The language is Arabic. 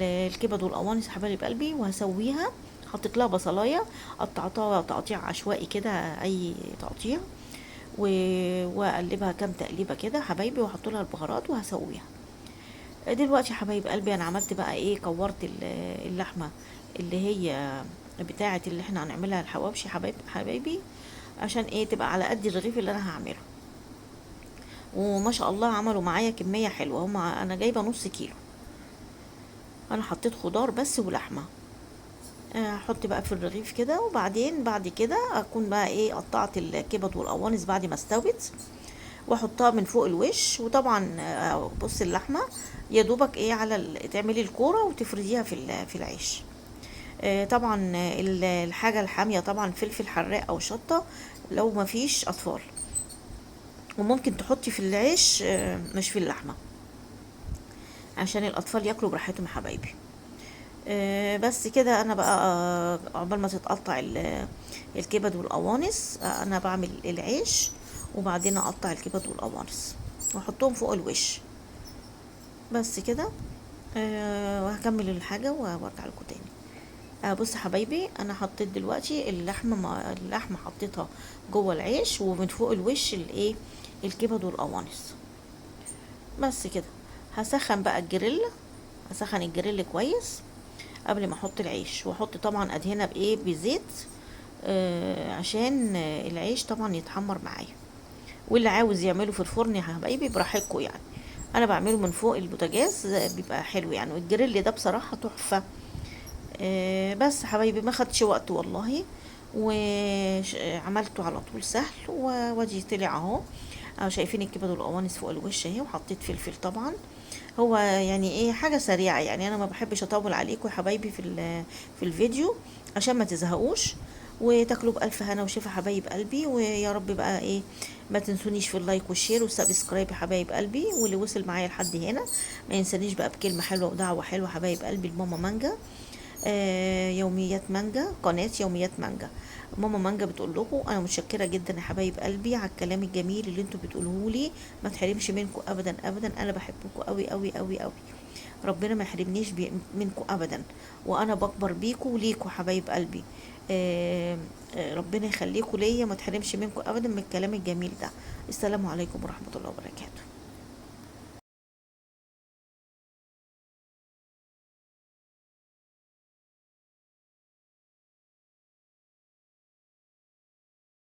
الكبد والقوانص يا حبايب قلبي، وهسويها. حطيت لها بصلايه، قطعتها تقطيع عشوائي كده، اي تقطيع، واقلبها كام تقليبه كده حبايبي، واحط لها البهارات وهسويها. دلوقتي يا حبايب قلبي انا عملت بقى ايه، كورت اللحمه اللي هي بتاعه اللي احنا هنعملها الحواوشي حبايبي، عشان ايه تبقى على قد الرغيف اللي انا هعمله. وما شاء الله عملوا معايا كميه حلوه، انا جايبه نص كيلو. انا حطيت خضار بس ولحمه. احط بقى في الرغيف كده، وبعدين بعد كده اكون بقى ايه قطعت الكبد والقوانص بعد ما استوت، واحطها من فوق الوش. وطبعا بص اللحمه يا دوبك ايه على تعملي الكوره وتفرديها في العيش. طبعا الحاجه الحاميه طبعا فلفل حراق او شطه لو ما فيش اطفال، وممكن تحطي في العيش مش في اللحمه، عشان الاطفال ياكلوا براحتهم يا حبايبي. بس كده انا بقى عقبال ما تتقطع الكبد والقوانص، انا بعمل العيش، وبعدين اقطع الكبد والقوانص واحطهم فوق الوش. بس كده. وهكمل الحاجه وارجع لكم تاني. بص حبايبي، انا حطيت دلوقتي اللحمه حطيتها جوه العيش، ومن فوق الوش الايه الكبد والقوانص. بس كده. هسخن بقى الجريل، هسخن الجريل كويس قبل ما احط العيش، واحط طبعا ادهنها بايه بزيت، عشان العيش طبعا يتحمر معايا. واللي عاوز يعمله في الفرن يا حبايبي براحتكم يعني. انا بعمله من فوق البوتاجاز، بيبقى حلو يعني، والجريل ده بصراحه تحفه. بس حبايبي ما خدش وقت والله، وعملته على طول سهل، وادي طلع اهو. شايفين الكبد والقوانص فوق الوش اهي، وحطيت فلفل طبعا. هو يعني ايه حاجه سريعه يعني، انا ما بحبش اطول عليكم يا حبايبي في الفيديو عشان ما تزهقوش، وتاكلوا بالف هنا وشفا حبايب قلبي. ويا رب بقى ايه ما تنسونيش في اللايك والشير والسبسكرايب يا حبايب قلبي. واللي وصل معايا لحد هنا ما ينسانيش بقى بكلمه حلوه ودعوه حلوه حبايب قلبي لماما مانجا. يوميات مانجا، قناة يوميات مانجا. ماما مانجا بتقول لكم انا متشكره جدا يا حبايب قلبي على الكلام الجميل اللي انتوا بتقولوه لي. ما تحرمش منكم ابدا ابدا، انا بحبكم قوي قوي قوي قوي. ربنا ما يحرمنيش منكم ابدا، وانا بكبر بيكم وليكم حبايب قلبي. ربنا يخليكم ليا، ما تحرمش منكم ابدا من الكلام الجميل ده. السلام عليكم ورحمه الله وبركاته.